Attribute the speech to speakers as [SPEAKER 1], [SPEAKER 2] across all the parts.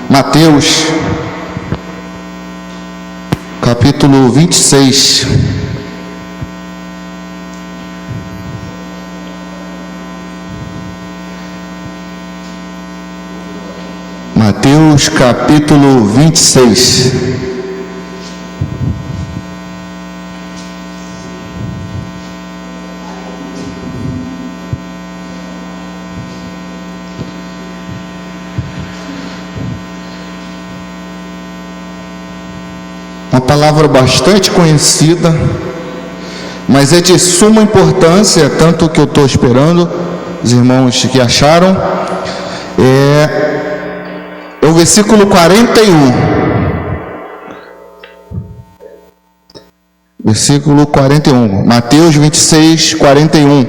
[SPEAKER 1] Mateus, capítulo 26. Mateus, capítulo 26. Uma palavra bastante conhecida, mas é de suma importância, tanto que eu estou esperando os irmãos que acharam. É o versículo 41. Versículo 41. Mateus 26, 41.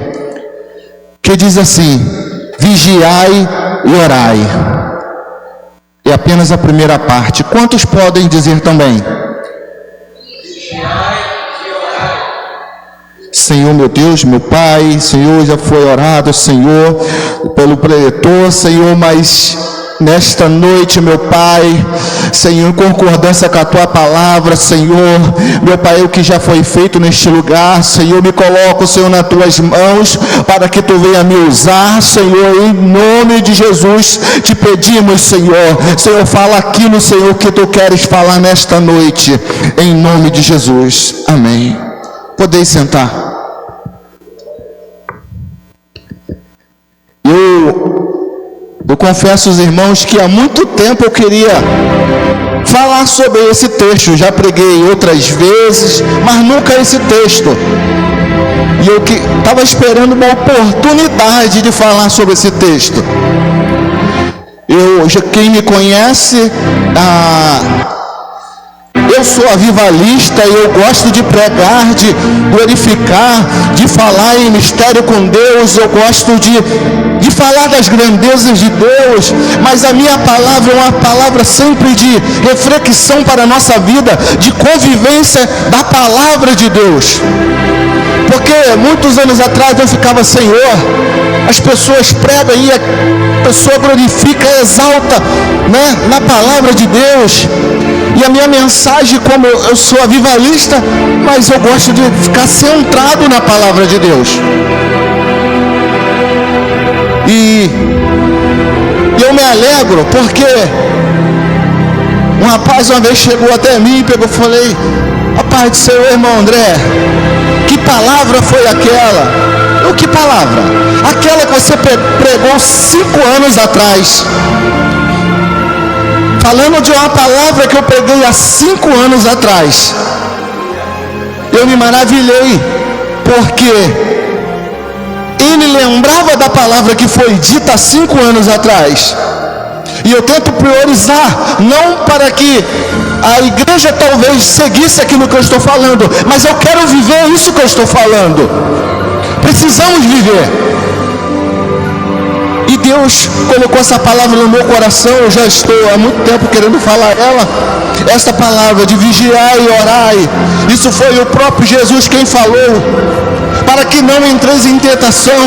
[SPEAKER 1] Que diz assim: vigiai e orai. É apenas a primeira parte. Quantos podem dizer também? Senhor, meu Deus, meu Pai, Senhor, já foi orado, Senhor, pelo preletor, Senhor, mas nesta noite, meu Pai, Senhor, em concordância com a Tua palavra, Senhor, meu Pai, o que já foi feito neste lugar, Senhor, me coloco, Senhor, nas Tuas mãos, para que Tu venha me usar, Senhor, em nome de Jesus, te pedimos, Senhor, Senhor, fala aquilo, Senhor, que Tu queres falar nesta noite, em nome de Jesus, amém. Podeis sentar. Eu confesso aos irmãos que há muito tempo eu queria falar sobre esse texto. Já preguei outras vezes, mas nunca esse texto. E eu que estava esperando uma oportunidade de falar sobre esse texto. Quem me conhece, eu sou avivalista e eu gosto de pregar, de glorificar, de falar em mistério com Deus. Eu gosto de falar das grandezas de Deus, mas a minha palavra é uma palavra sempre de reflexão para a nossa vida, de convivência da palavra de Deus. Porque muitos anos atrás eu ficava, Senhor, as pessoas pregam e a pessoa glorifica, exalta, né, na palavra de Deus. E a minha mensagem, como eu sou avivalista, mas eu gosto de ficar centrado na palavra de Deus. E eu me alegro porque um rapaz uma vez chegou até mim e falei: a paz do Senhor, irmão André, que palavra foi aquela? Eu: que palavra? Aquela que você pregou 5 anos atrás. Falando de uma palavra que eu preguei há 5 anos atrás. Eu me maravilhei, porque ele lembrava da palavra que foi dita há 5 anos atrás. E eu tento priorizar, não para que a igreja talvez seguisse aquilo que eu estou falando, mas eu quero viver isso que eu estou falando. Precisamos viver. E Deus colocou essa palavra no meu coração. Eu já estou há muito tempo querendo falar ela. Essa palavra de vigiar e orar. Isso foi o próprio Jesus quem falou. Para que não entreis em tentação.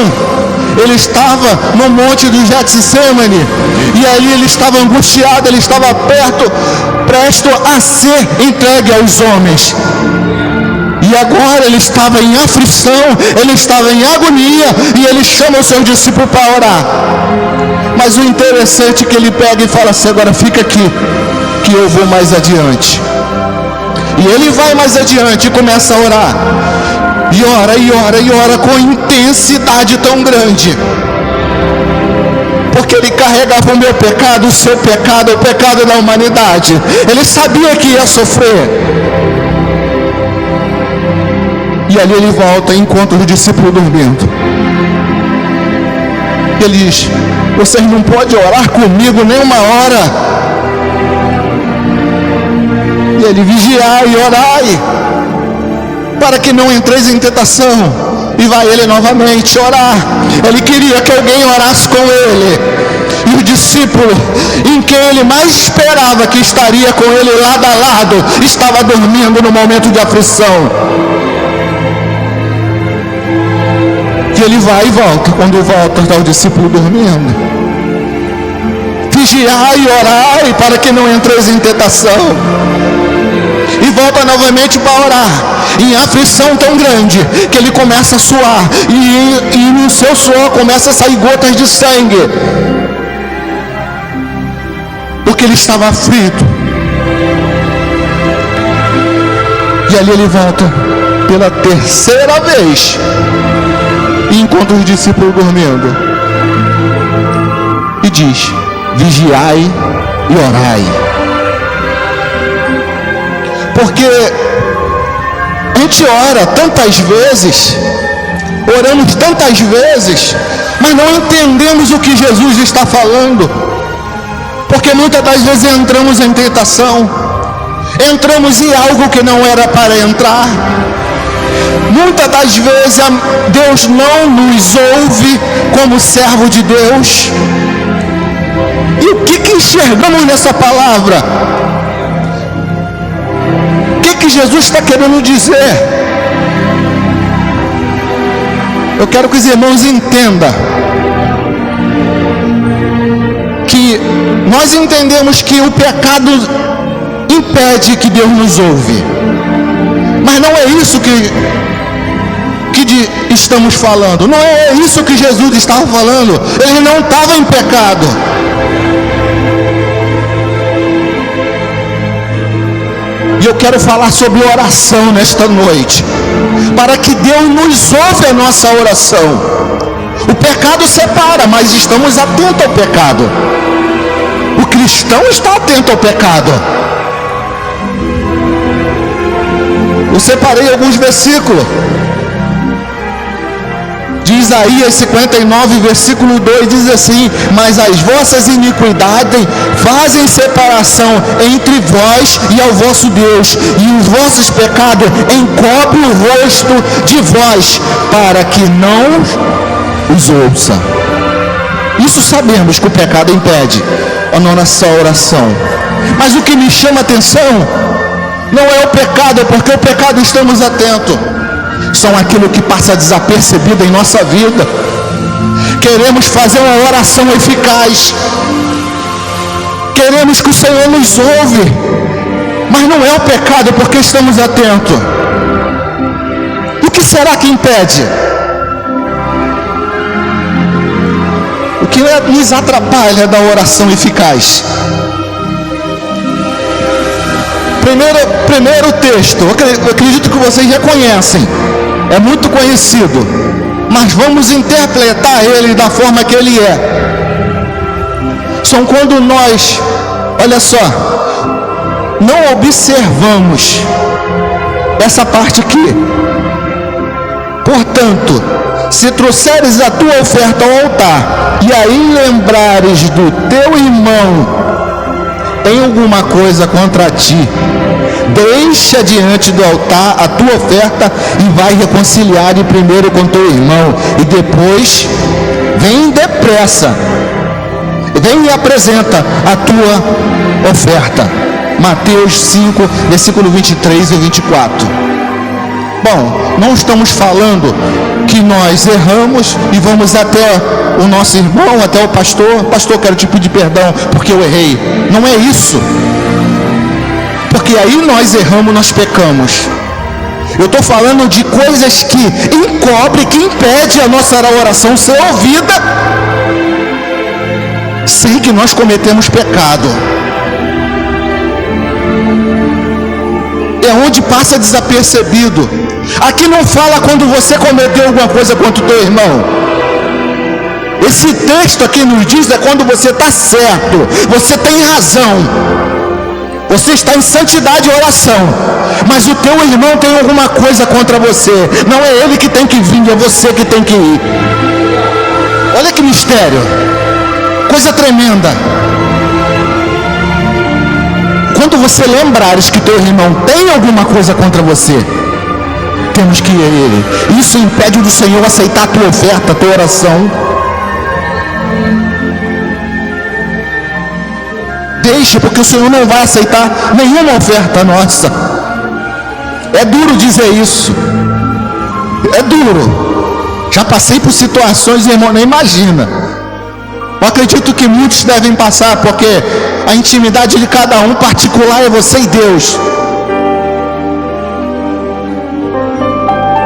[SPEAKER 1] Ele estava no monte do Getsemane. E ali ele estava angustiado. Ele estava presto a ser entregue aos homens. E agora ele estava em aflição, ele estava em agonia, e ele chama o seu discípulo para orar. Mas o interessante é que ele pega e fala assim: agora fica aqui, que eu vou mais adiante. E ele vai mais adiante e começa a orar. E ora, e ora, e ora com intensidade tão grande. Porque ele carregava o meu pecado, o seu pecado, o pecado da humanidade. Ele sabia que ia sofrer. E ali ele volta e encontra os discípulos dormindo. Ele diz: vocês não podem orar comigo nem uma hora. E ele: vigiai e orai, para que não entreis em tentação. E vai ele novamente orar. Ele queria que alguém orasse com ele. E o discípulo, em quem ele mais esperava que estaria com ele lado a lado, estava dormindo no momento de aflição. E ele vai e volta. Quando volta, está o discípulo dormindo. vigiai e orai para que não entreis em tentação. E volta novamente para orar, em aflição tão grande, que ele começa a suar, e no seu suor começa a sair gotas de sangue, porque ele estava aflito. E ali ele volta pela terceira vez e encontra os discípulos dormindo e diz: vigiai e orai. Porque a gente ora tantas vezes, oramos tantas vezes, mas não entendemos o que Jesus está falando. Porque muitas das vezes entramos em tentação, entramos em algo que não era para entrar. Muitas das vezes Deus não nos ouve como servo de Deus. E o que enxergamos nessa palavra? O que Jesus está querendo dizer? Eu quero que os irmãos entendam que nós entendemos que o pecado impede que Deus nos ouve, mas não é isso que estamos falando, não é isso que Jesus estava falando. Ele não estava em pecado. E eu quero falar sobre oração nesta noite, para que Deus nos ouve a nossa oração. O pecado separa, mas estamos atentos ao pecado. O cristão está atento ao pecado. Eu separei alguns versículos de Isaías 59, versículo 2, diz assim: mas as vossas iniquidades fazem separação entre vós e ao vosso Deus, e os vossos pecados encobrem o rosto de vós, para que não os ouça. Isso sabemos que o pecado impede a nossa oração, mas o que me chama a atenção não é o pecado, porque o pecado estamos atentos, são aquilo que passa desapercebido em nossa vida. Queremos fazer uma oração eficaz, queremos que o Senhor nos ouve, mas não é o pecado, porque estamos atentos. O que será que impede? O que nos atrapalha da oração eficaz? Primeiro texto, eu acredito que vocês já conhecem, é muito conhecido, mas vamos interpretar ele da forma que ele é. São quando nós, olha só, não observamos essa parte aqui. Portanto, se trouxeres a tua oferta ao altar, e aí lembrares do teu irmão tem alguma coisa contra ti, deixa diante do altar a tua oferta e vai reconciliar primeiro com teu irmão, e depois vem depressa, vem e apresenta a tua oferta. Mateus 5, versículo 23 e 24. Bom, não estamos falando que nós erramos e vamos até o nosso irmão, até o pastor, quero te pedir perdão porque eu errei. Não é isso, porque aí nós erramos, nós pecamos. Eu estou falando de coisas que encobrem, que impede a nossa oração ser ouvida, sem que nós cometemos pecado. É onde passa desapercebido. Aqui não fala quando você cometeu alguma coisa contra o teu irmão. Esse texto aqui nos diz é quando você está certo, você tem razão, você está em santidade e oração, mas o teu irmão tem alguma coisa contra você. Não é ele que tem que vir, é você que tem que ir. Olha que mistério, coisa tremenda. Quando você lembrares que teu irmão tem alguma coisa contra você, temos que ir a ele. Isso impede do Senhor aceitar a tua oferta, a tua oração. Deixe, porque o Senhor não vai aceitar nenhuma oferta nossa. É duro dizer isso, é duro. Já passei por situações, irmão, nem imagina. Eu acredito que muitos devem passar, porque a intimidade de cada um particular é você e Deus.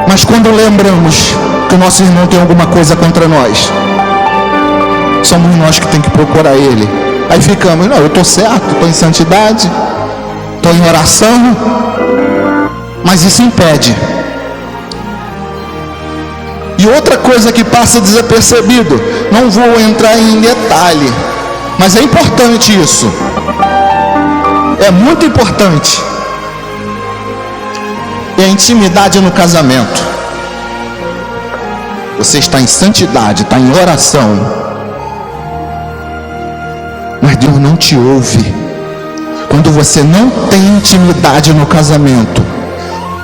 [SPEAKER 1] Mas quando lembramos que o nosso irmão tem alguma coisa contra nós, somos nós que tem que procurar ele. Aí ficamos, não, eu estou certo, estou em santidade, estou em oração, mas isso impede. E outra coisa que passa desapercebido, não vou entrar em detalhe, mas é importante isso, é muito importante, é a intimidade no casamento. Você está em santidade, está em oração, mas Deus não te ouve quando você não tem intimidade no casamento.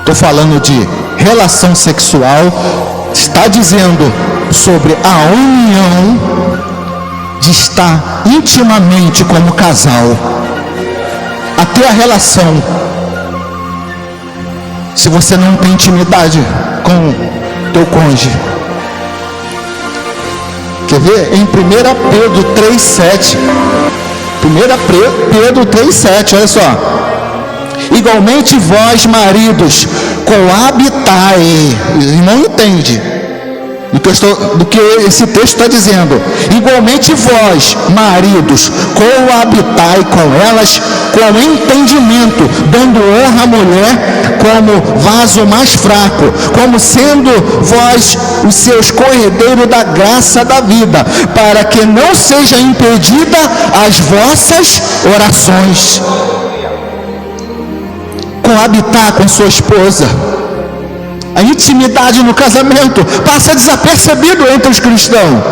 [SPEAKER 1] Estou falando de relação sexual, está dizendo sobre a união de estar intimamente como casal, até a relação. Se você não tem intimidade com teu cônjuge, quer ver? Em 1 Pedro 3,7, 1 Pedro 3,7, olha só: igualmente vós, maridos, coabitai. Não entende do que esse texto está dizendo. Igualmente vós, maridos, coabitai com elas com entendimento, dando honra à mulher como vaso mais fraco, como sendo vós os seus corredeiros da graça da vida, para que não seja impedida as vossas orações. Coabitar com sua esposa, a intimidade no casamento passa desapercebido entre os cristãos,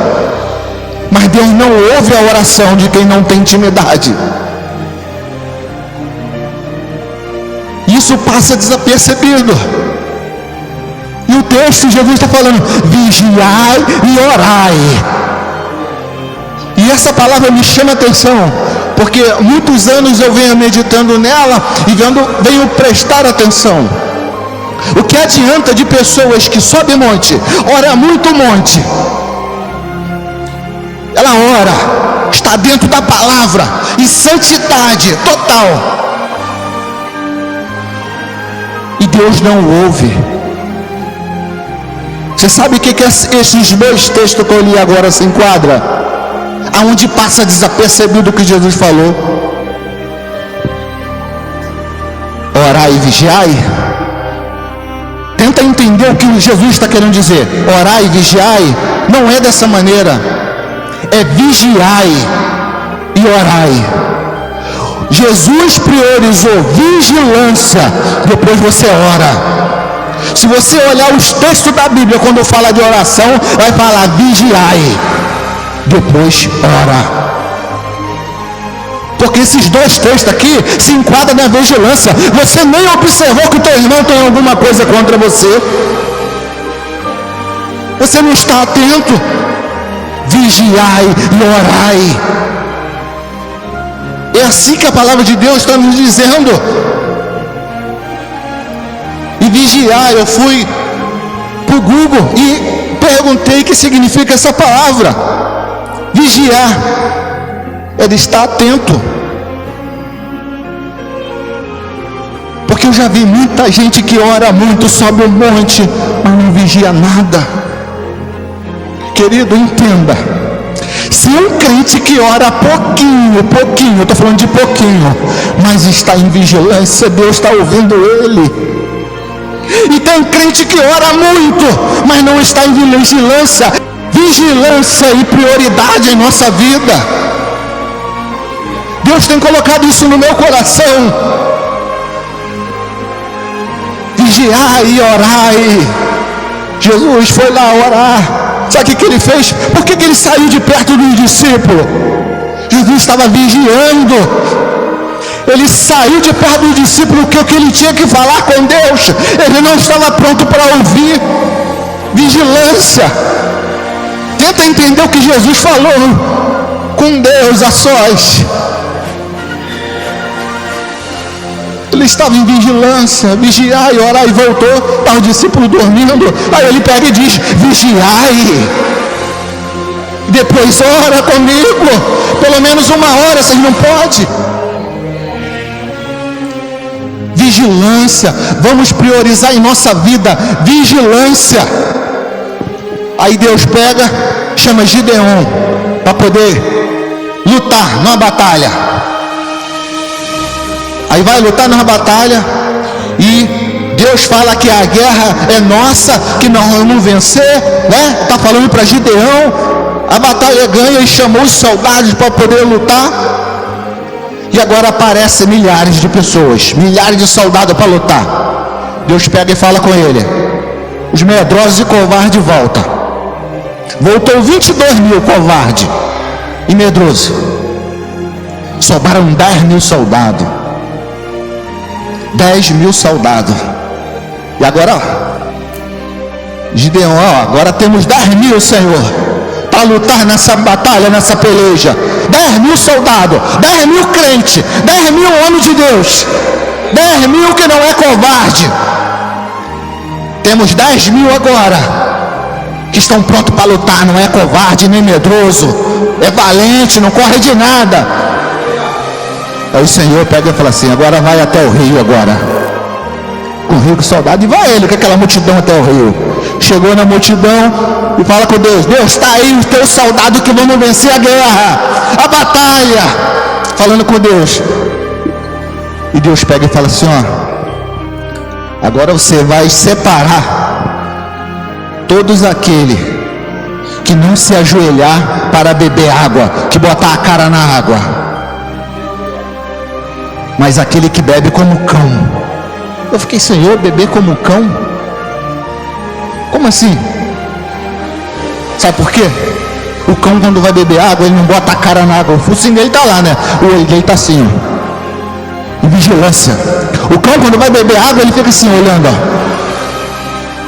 [SPEAKER 1] mas Deus não ouve a oração de quem não tem intimidade. Isso passa desapercebido. E o texto, Jesus está falando: vigiai e orai. E essa palavra me chama a atenção, porque muitos anos eu venho meditando nela e venho prestar atenção. O que adianta de pessoas que sobem monte, ora muito monte, ela ora, está dentro da palavra, em santidade total, e Deus não ouve. Você sabe o que esses dois textos que eu li agora se enquadram? Aonde passa desapercebido o que Jesus falou: orai e vigiai. Tenta entender o que Jesus está querendo dizer. Orai e vigiai não é dessa maneira, é vigiai e orai. Jesus priorizou vigilância, depois você ora. Se você olhar os textos da Bíblia, quando fala de oração, vai falar vigiai, depois ora. Porque esses dois textos aqui se enquadram na vigilância. Você nem observou que o teu irmão tem alguma coisa contra você. Você não está atento. Vigiai e orai. É assim que a palavra de Deus está nos dizendo. E vigiar, eu fui para o Google e perguntei o que significa essa palavra. Vigiar é de estar atento. Porque eu já vi muita gente que ora muito, sobe um monte, mas não vigia nada. Querido, entenda. Se um crente que ora pouquinho, eu estou falando de pouquinho, mas está em vigilância, Deus está ouvindo ele. E tem crente que ora muito, mas não está em vigilância. Vigilância e prioridade em nossa vida. Deus tem colocado isso no meu coração. Vigiar e orar. Jesus foi lá orar. Sabe o que ele fez? Por que ele saiu de perto dos discípulos? Jesus estava vigiando. Ele saiu de perto dos discípulos porque ele tinha que falar com Deus. Ele não estava pronto para ouvir. Vigilância. Tenta entender o que Jesus falou com Deus a sós. Ele estava em vigilância, vigiar e orar, e voltou, está o discípulo dormindo. Aí ele pega e diz: vigiai. depois ora comigo, pelo menos 1 hora, vocês não podem? Vigilância, vamos priorizar em nossa vida, vigilância. Aí Deus pega, chama Gideon, para poder lutar numa batalha. Aí vai lutar numa batalha, e Deus fala que a guerra é nossa, que nós vamos vencer, né? Está falando para Gideão, a batalha ganha, e chamou os soldados para poder lutar. E agora aparecem milhares de pessoas, milhares de soldados para lutar. Deus pega e fala com ele: os medrosos e covardes voltam. Voltou 22 mil covardes e medrosos. Sobraram 10 mil soldados. 10 mil soldados. E agora, Gideão, agora temos 10 mil, Senhor, para lutar nessa batalha, nessa peleja. 10 mil soldados, 10 mil crentes, 10 mil homens de Deus, 10 mil que não é covarde. Temos 10 mil agora, que estão prontos para lutar, não é covarde nem medroso, é valente, não corre de nada. Aí o Senhor pega e fala assim: agora vai até o rio agora. Com o rio com soldado, e vai ele com aquela multidão até o rio. Chegou na multidão e fala com Deus: Deus, está aí os teus soldados que vão vencer a guerra, a batalha. Falando com Deus. E Deus pega e fala assim: agora você vai separar todos aqueles que não se ajoelhar para beber água, que botar a cara na água, mas aquele que bebe como cão. Eu fiquei: Senhor, beber como cão? Como assim? Sabe por quê? O cão, quando vai beber água, ele não bota a cara na água. O focinho dele está lá, né? O olho dele está assim, em vigilância. O cão, quando vai beber água, ele fica assim, olhando,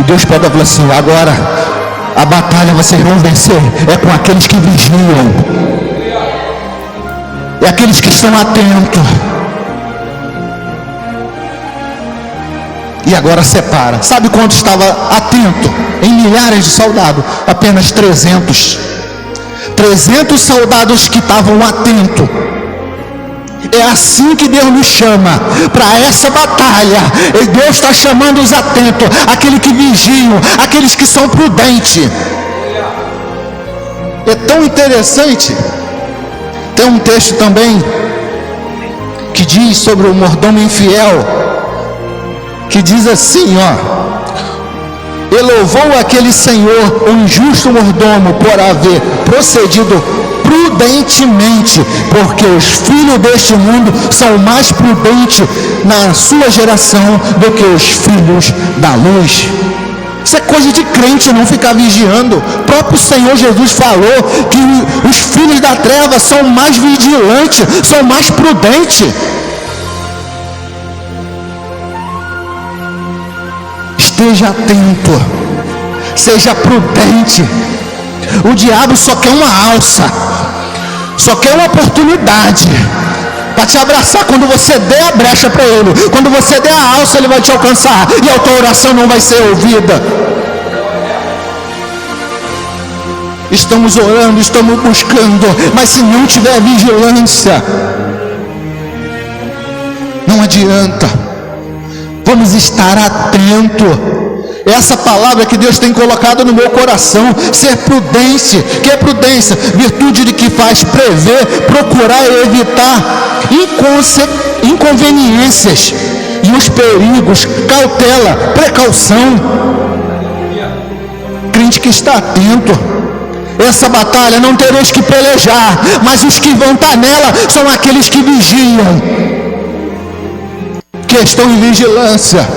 [SPEAKER 1] E Deus pega e fala assim: agora a batalha vocês vão vencer é com aqueles que vigiam, é aqueles que estão atentos. E agora separa. Sabe quanto estava atento? Em milhares de soldados, apenas 300. 300 soldados que estavam atentos. É assim que Deus nos chama para essa batalha. E Deus está chamando os atentos, aqueles que vigiam, aqueles que são prudentes. É tão interessante. Tem um texto também que diz sobre o mordomo infiel, que diz assim, e louvou aquele senhor, o injusto mordomo, por haver procedido prudentemente, porque os filhos deste mundo são mais prudentes na sua geração do que os filhos da luz. Isso é coisa de crente, não ficar vigiando. O próprio Senhor Jesus falou que os filhos da treva são mais vigilantes, são mais prudentes. Esteja atento, seja prudente. O diabo só quer uma alça, só quer uma oportunidade para te abraçar. Quando você der a brecha para ele, quando você der a alça, ele vai te alcançar e a tua oração não vai ser ouvida. Estamos orando, estamos buscando, mas se não tiver vigilância, não adianta. Vamos estar atentos. Essa palavra que Deus tem colocado no meu coração, ser prudente. Que é prudência? Virtude de que faz prever, procurar e evitar inconveniências e os perigos, cautela, precaução. Crente que está atento. Essa batalha não tereis que pelejar, mas os que vão estar nela são aqueles que vigiam, que estão em vigilância.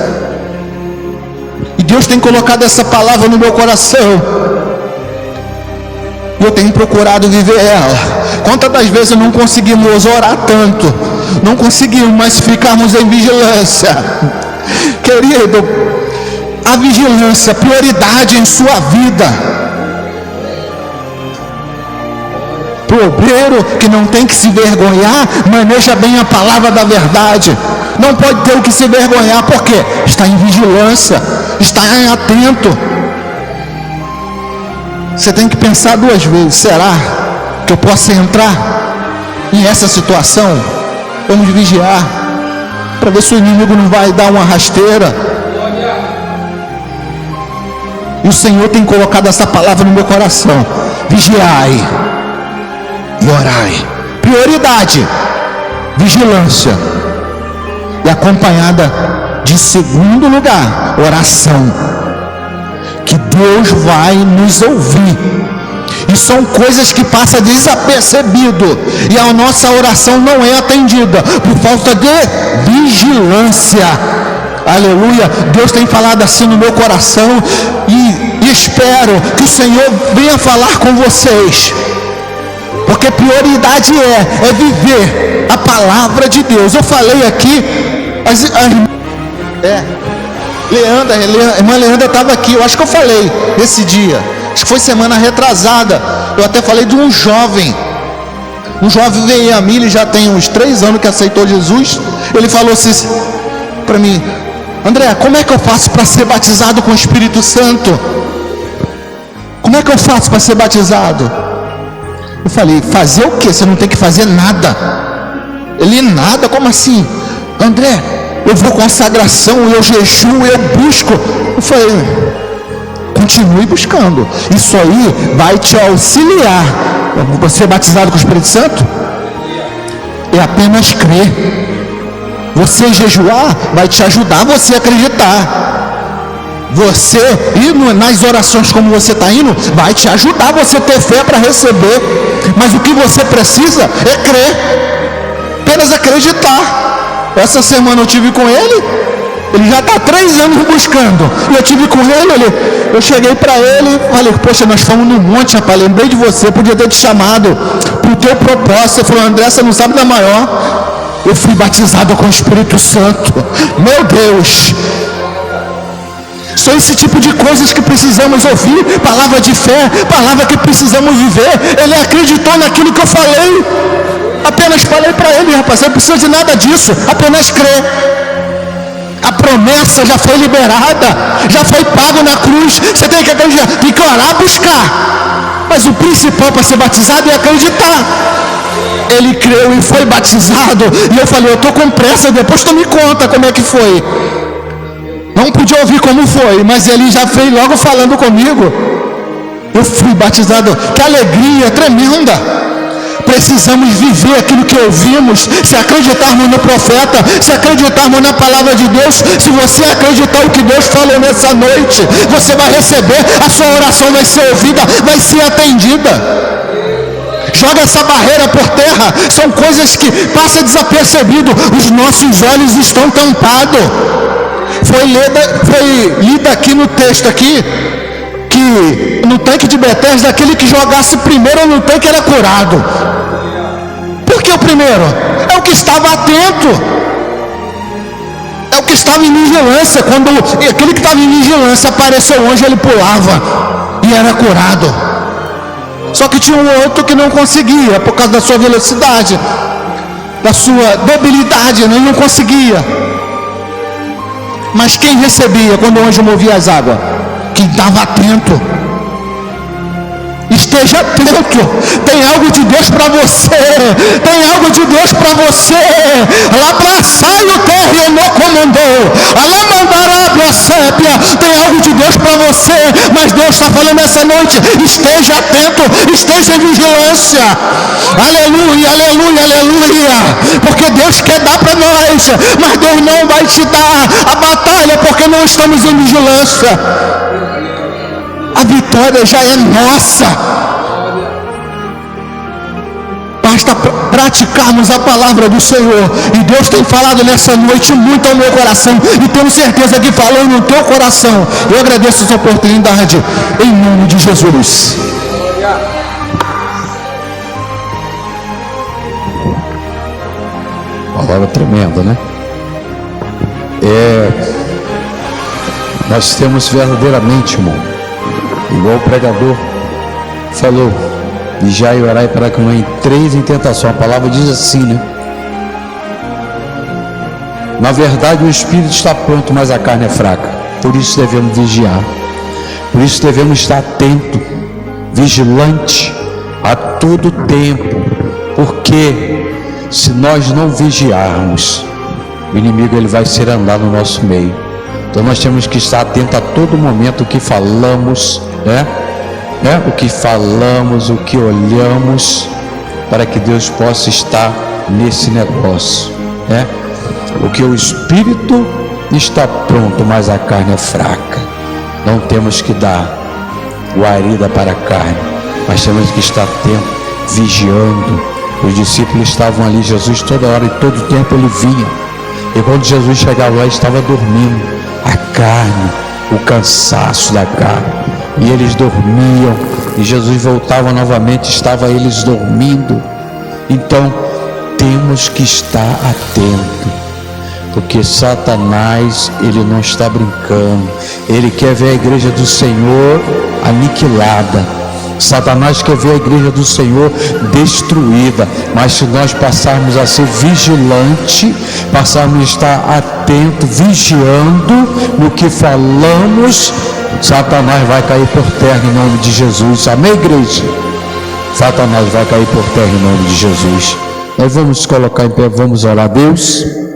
[SPEAKER 1] E Deus tem colocado essa palavra no meu coração, e eu tenho procurado viver ela. Quantas das vezes não conseguimos orar tanto, não conseguimos mais ficarmos em vigilância? Querido, a vigilância, prioridade em sua vida. Para o obreiro que não tem que se vergonhar, maneja bem a palavra da verdade. Não pode ter o que se vergonhar, porque está em vigilância, está atento. Você tem que pensar duas vezes: será que eu posso entrar em essa situação? Vamos vigiar, para ver se o inimigo não vai dar uma rasteira. E o Senhor tem colocado essa palavra no meu coração: vigiai e orai. Prioridade, vigilância, e acompanhada de segundo lugar, oração. Que Deus vai nos ouvir. E são coisas que passam desapercebido, e a nossa oração não é atendida por falta de vigilância. Aleluia. Deus tem falado assim no meu coração, e espero que o Senhor venha falar com vocês, porque prioridade é viver a palavra de Deus. Eu falei aqui, a irmã Leandra estava aqui, eu acho que eu falei esse dia, acho que foi semana retrasada, eu até falei de um jovem veio a mim, ele já tem uns 3 anos que aceitou Jesus. Ele falou assim para mim: André, como é que eu faço para ser batizado com o Espírito Santo? Como é que eu faço para ser batizado? Eu falei: fazer o quê? Você não tem que fazer nada. Ele: nada? Como assim? André, eu vou consagração, eu jejuo, eu busco. Eu falei: continue buscando, isso aí vai te auxiliar. Você é batizado com o Espírito Santo? É apenas crer. Você jejuar vai te ajudar você a acreditar. Você ir nas orações como você está indo, vai te ajudar você a ter fé para receber. Mas o que você precisa é crer, apenas acreditar. Essa semana eu tive com ele já está 3 anos buscando. Eu tive com ele, eu cheguei para ele e falei: poxa, nós fomos no monte, rapaz, lembrei de você, podia ter te chamado para o teu propósito. Ele falou: André, você não sabe da maior. Eu fui batizado com o Espírito Santo. Meu Deus! São esse tipo de coisas que precisamos ouvir. Palavra de fé, palavra que precisamos viver. Ele acreditou naquilo que eu falei. Apenas falei para ele: rapaz, você não precisa de nada disso, apenas crer. A promessa já foi liberada, já foi pago na cruz. Você tem que acreditar, tem que orar, buscar. Mas o principal para ser batizado é acreditar. Ele creu e foi batizado. E eu falei: eu estou com pressa, depois tu me conta como é que foi. Não podia ouvir como foi, mas ele já veio logo falando comigo. Eu fui batizado. Que alegria tremenda. Precisamos viver aquilo que ouvimos. Se acreditarmos no profeta, se acreditarmos na palavra de Deus, se você acreditar o que Deus falou nessa noite, você vai receber, a sua oração vai ser ouvida, vai ser atendida. Joga essa barreira por terra. São coisas que passam desapercebido. Os nossos olhos estão tampados. Foi lida aqui no texto aqui, que no tanque de Betesda, aquele que jogasse primeiro no tanque era curado. Por que o primeiro? É o que estava atento, é o que estava em vigilância. Quando aquele que estava em vigilância apareceu o anjo, ele pulava e era curado. Só que tinha um outro que não conseguia, por causa da sua velocidade, da sua debilidade, ele não conseguia. Mas quem recebia quando o anjo movia as águas? Quem estava atento. Esteja atento. Tem algo de Deus para você. Tem algo de Deus para você. Labraçai o terra não comandou. Alamandará sépia. Tem algo de Deus para você. Mas Deus está falando essa noite: esteja atento, esteja em vigilância. Aleluia, aleluia, aleluia. Porque Deus quer dar para nós, mas Deus não vai te dar a batalha porque não estamos em vigilância. A vitória já é nossa. Basta praticarmos a palavra do Senhor. E Deus tem falado nessa noite muito ao meu coração, e tenho certeza que falou no teu coração. Eu agradeço essa oportunidade em nome de Jesus.
[SPEAKER 2] Palavra tremenda, né? Nós temos verdadeiramente, irmão, igual o pregador falou: vigiai e orai para que não entreis em tentação. A palavra diz assim, né? Na verdade, o espírito está pronto, mas a carne é fraca. Por isso devemos vigiar, por isso devemos estar atentos, vigilante a todo tempo, porque se nós não vigiarmos, o inimigo ele vai ser andar no nosso meio. Então nós temos que estar atento a todo momento o que falamos, o que falamos, o que olhamos, para que Deus possa estar nesse negócio, porque o espírito está pronto, mas a carne é fraca. Não temos que dar guarida para a carne, mas temos que estar atento, vigiando. Os discípulos estavam ali, Jesus toda hora e todo tempo ele vinha, e quando Jesus chegava lá, estava dormindo, a carne, o cansaço da carne, e eles dormiam, e Jesus voltava novamente, estava eles dormindo. Então temos que estar atento, porque Satanás ele não está brincando, ele quer ver a igreja do Senhor aniquilada. Satanás quer ver a igreja do Senhor destruída, mas se nós passarmos a ser vigilante, passarmos a estar atento, vigiando no que falamos, Satanás vai cair por terra em nome de Jesus. Amém, igreja? Satanás vai cair por terra em nome de Jesus. Nós vamos colocar em pé, vamos orar a Deus.